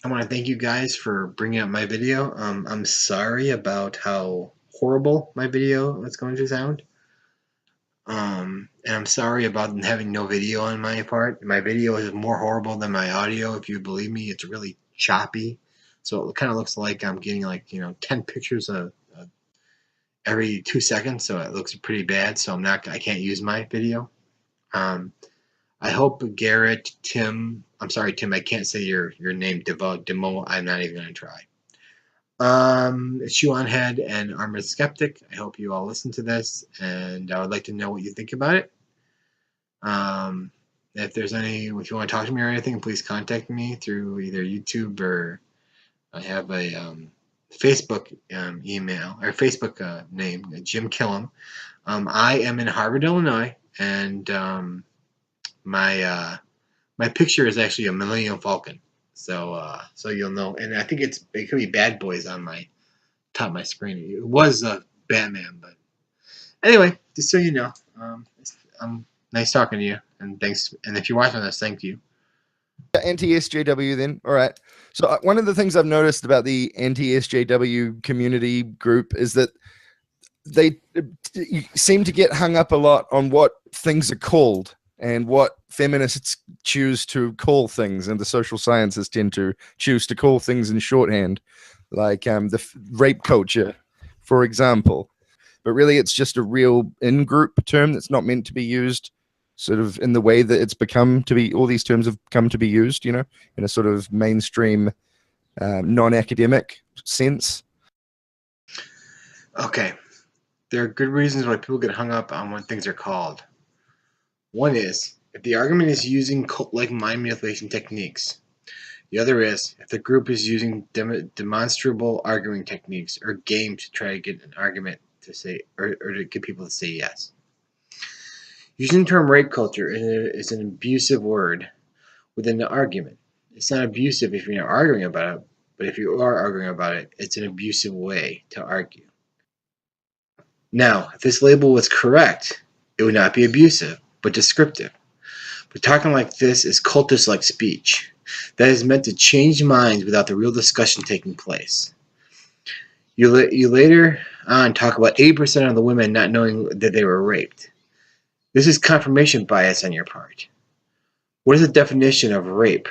I want to thank you guys for bringing up my video. I'm sorry about how horrible my video is going to sound. And I'm sorry about having no video on my part. My video is more horrible than my audio. If you believe me, it's really choppy. So it kind of looks like I'm getting 10 pictures every 2 seconds. So it looks pretty bad. So I can't use my video. Um, I hope Garret, Tim, I'm sorry, Tim, I can't say your name, Demo, I'm not even going to try. Shoe on Head and Armored Skeptic, I hope you all listen to this, and I would like to know what you think about it. If you want to talk to me or anything, please contact me through either YouTube or I have a Facebook email or Facebook name, Jim Killam. I am in Harvard, Illinois, and my picture is actually a Millennium Falcon. So you'll know, and I think it could be Bad Boys on my top of my screen. It was Batman, but anyway, just so you know, nice talking to you, and thanks. And if you're watching this, thank you. Anti-SJW then. All right. So one of the things I've noticed about the anti-SJW community group is that they seem to get hung up a lot on what things are called and what feminists choose to call things, and the social sciences tend to choose to call things in shorthand, like the rape culture, for example. But really, it's just a real in-group term that's not meant to be used sort of in the way that it's become to be. All these terms have come to be used, in a sort of mainstream, non-academic sense. Okay. There are good reasons why people get hung up on what things are called. One is if the argument is using cult-like mind manipulation techniques. The other is if the group is using demonstrable arguing techniques or games to try to get an argument to say or to get people to say yes. Using the term rape culture is an abusive word within the argument. It's not abusive if you're not arguing about it, but if you are arguing about it, it's an abusive way to argue. Now, if this label was correct, it would not be abusive, but descriptive. But talking like this is cultist-like speech that is meant to change minds without the real discussion taking place. You later on talk about 80% of the women not knowing that they were raped. This is confirmation bias on your part. What is the definition of rape?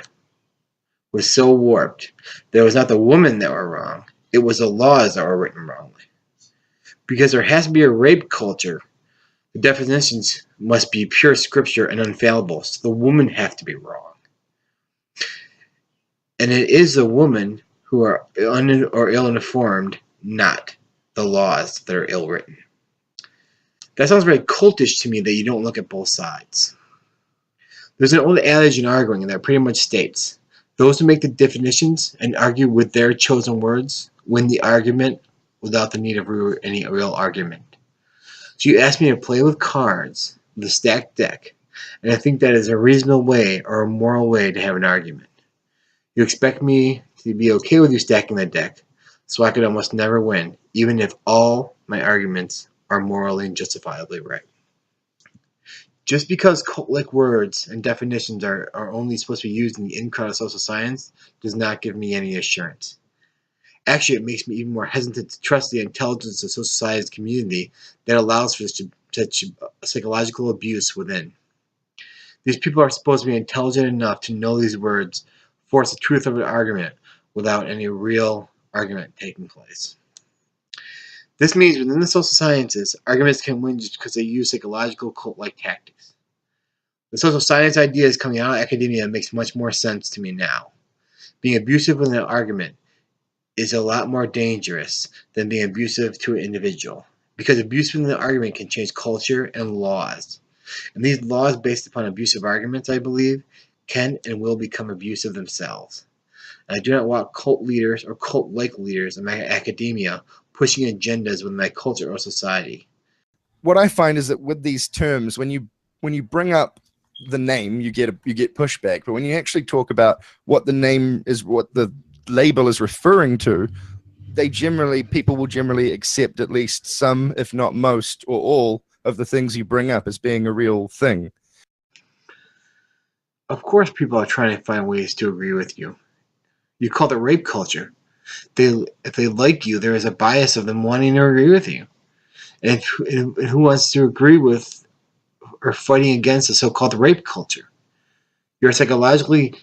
Was so warped that it was not the women that were wrong, it was the laws that were written wrongly. Because there has to be a rape culture, the definitions must be pure scripture and infallible, so the women have to be wrong. And it is the women who are ill-informed, not the laws that are ill-written. That sounds very cultish to me that you don't look at both sides. There's an old adage in arguing that pretty much states, those who make the definitions and argue with their chosen words win the argument without the need of any real argument. So you ask me to play with cards with a stacked deck, and I think that is a reasonable way or a moral way to have an argument. You expect me to be okay with you stacking the deck, so I could almost never win, even if all my arguments are morally and justifiably right. Just because cult-like words and definitions are only supposed to be used in the in-crowd of social science does not give me any assurance. Actually, it makes me even more hesitant to trust the intelligence of social science community that allows for such psychological abuse within. These people are supposed to be intelligent enough to know these words, force the truth of an argument without any real argument taking place. This means within the social sciences, arguments can win just because they use psychological cult-like tactics. The social science ideas coming out of academia makes much more sense to me now. Being abusive in an argument is a lot more dangerous than being abusive to an individual, because abuse in the argument can change culture and laws. And these laws based upon abusive arguments, I believe, can and will become abusive themselves. And I do not want cult leaders or cult-like leaders in my academia pushing agendas with my culture or society. What I find is that with these terms, when you bring up the name, you get pushback. But when you actually talk about what the name is, what the label is referring to, people will generally accept at least some, if not most or all, of the things you bring up as being a real thing. Of course, people are trying to find ways to agree with you. You call it rape culture. If they like you, there is a bias of them wanting to agree with you. And who wants to agree with or fighting against the so-called rape culture? You're psychologically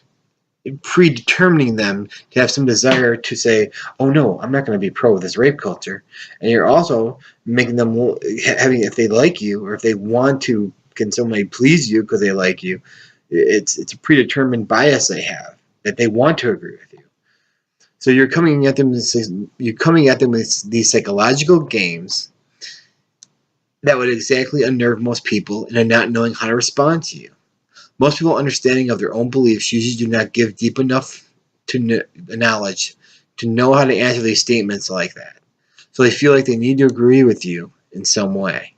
predetermining them to have some desire to say, "Oh no, I'm not going to be pro this rape culture," and you're also making them having if they like you or if they want to can somebody please you because they like you. It's a predetermined bias they have that they want to agree with you. So you're coming at them with these psychological games that would exactly unnerve most people into not knowing how to respond to you. Most people understanding of their own beliefs usually do not give deep enough to knowledge to know how to answer these statements like that. So they feel like they need to agree with you in some way.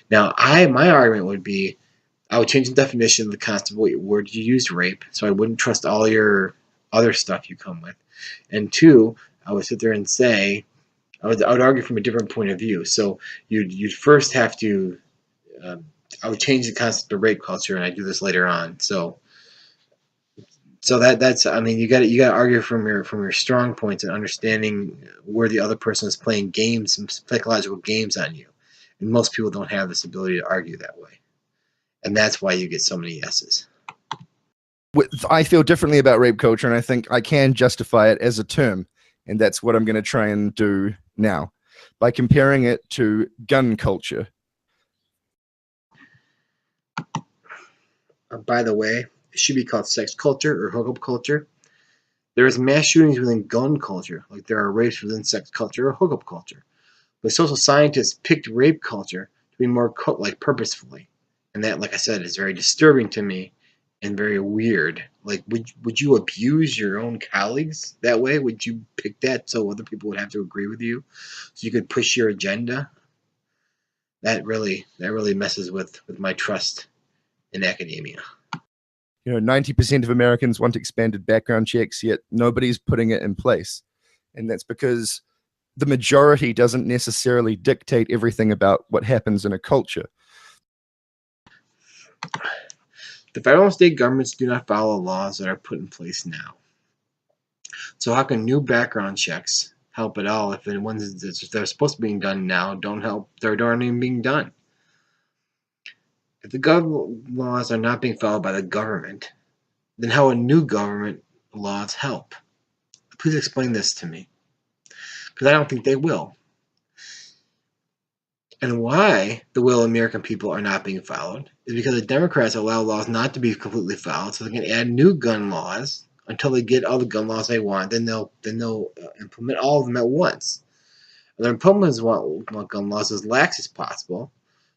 Now, my argument would be I would change the definition of the concept of word you use rape, so I wouldn't trust all your other stuff you come with. And two, I would sit there and say I would argue from a different point of view. So you'd first have to um, I would change the concept of rape culture, and I do this later on. So that's I mean you got to argue from your strong points and understanding where the other person is playing games, some psychological games on you, and most people don't have this ability to argue that way, and that's why you get so many yeses. I feel differently about rape culture, and I think I can justify it as a term, and that's what I'm going to try and do now by comparing it to gun culture. By the way, it should be called sex culture or hookup culture. There is mass shootings within gun culture, like there are rapes within sex culture or hookup culture. But social scientists picked rape culture to be more like purposefully, and that, like I said, is very disturbing to me and very weird. Like, would you abuse your own colleagues that way? Would you pick that so other people would have to agree with you, so you could push your agenda? That really messes with my trust in academia. 90% of Americans want expanded background checks, yet nobody's putting it in place. And that's because the majority doesn't necessarily dictate everything about what happens in a culture. The federal and state governments do not follow laws that are put in place now. So how can new background checks help at all if the ones that are supposed to be being done now don't help? They're aren't even being done. If the laws are not being followed by the government, then how would new government laws help? Please explain this to me, because I don't think they will. And why the will of American people are not being followed is because the Democrats allow laws not to be completely followed, so they can add new gun laws until they get all the gun laws they want. Then they'll implement all of them at once. And the Republicans want gun laws as lax as possible,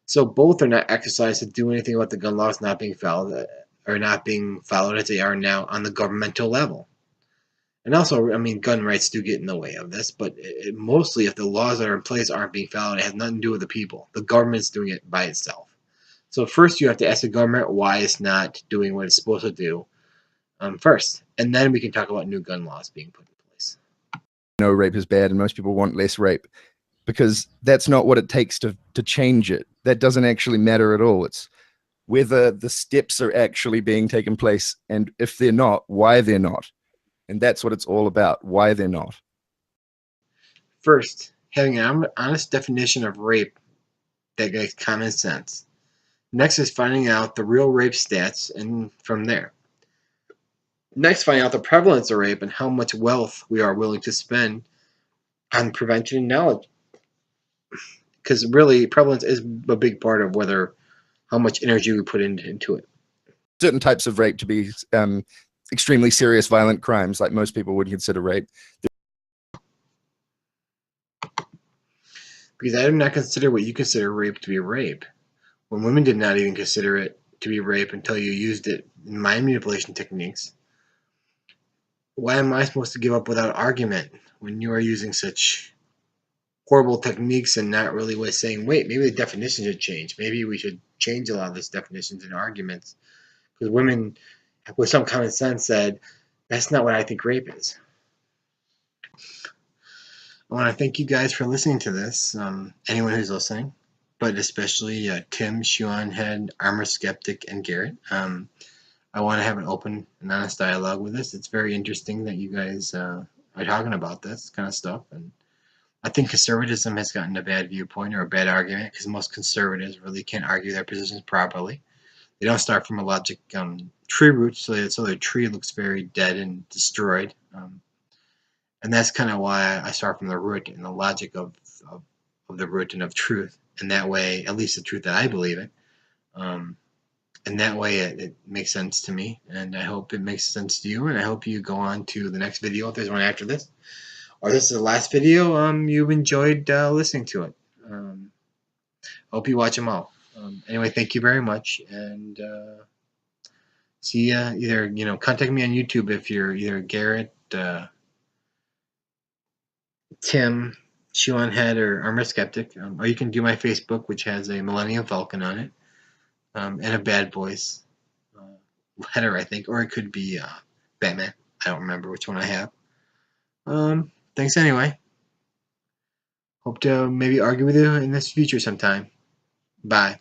so both are not exercised to do anything about the gun laws not being followed or not being followed as they are now on the governmental level. And also, I mean, gun rights do get in the way of this, but mostly if the laws that are in place aren't being followed, it has nothing to do with the people. The government's doing it by itself. So first you have to ask the government why it's not doing what it's supposed to do first. And then we can talk about new gun laws being put in place. No, rape is bad, and most people want less rape because that's not what it takes to change it. That doesn't actually matter at all. It's whether the steps are actually being taken place, and if they're not, why they're not. And that's what it's all about, why they're not. First, having an honest definition of rape that makes common sense. Next is finding out the real rape stats, and from there. Next, finding out the prevalence of rape and how much wealth we are willing to spend on prevention and knowledge. Because really, prevalence is a big part of how much energy we put into it. Certain types of rape to be extremely serious, violent crimes, like most people would consider rape. Because I do not consider what you consider rape to be rape, when women did not even consider it to be rape until you used it in mind manipulation techniques. Why am I supposed to give up without argument when you are using such horrible techniques and not really saying, wait, maybe the definition should change. Maybe we should change a lot of these definitions and arguments. Because women, with some common sense, said, that's not what I think rape is. I want to thank you guys for listening to this, anyone who's listening, but especially Tim, Sean, Head, Armor, Skeptic, and Garret. I want to have an open and honest dialogue with this. It's very interesting that you guys are talking about this kind of stuff, and I think conservatism has gotten a bad viewpoint or a bad argument because most conservatives really can't argue their positions properly. They don't start from a logic tree root, so their tree looks very dead and destroyed. And that's kind of why I start from the root and the logic of the root and of truth. And that way, at least the truth that I believe in. And that way it makes sense to me. And I hope it makes sense to you. And I hope you go on to the next video if there's one after this. Or this is the last video. You've enjoyed listening to it. Hope you watch them all. Anyway, thank you very much. And see ya. Either, contact me on YouTube if you're either Garret, Tim, Shoeonhead, or Armor Skeptic, or you can do my Facebook, which has a Millennium Falcon on it, and a Bad Boys letter, I think, or it could be Batman. I don't remember which one I have. Thanks anyway. Hope to maybe argue with you in this future sometime. Bye.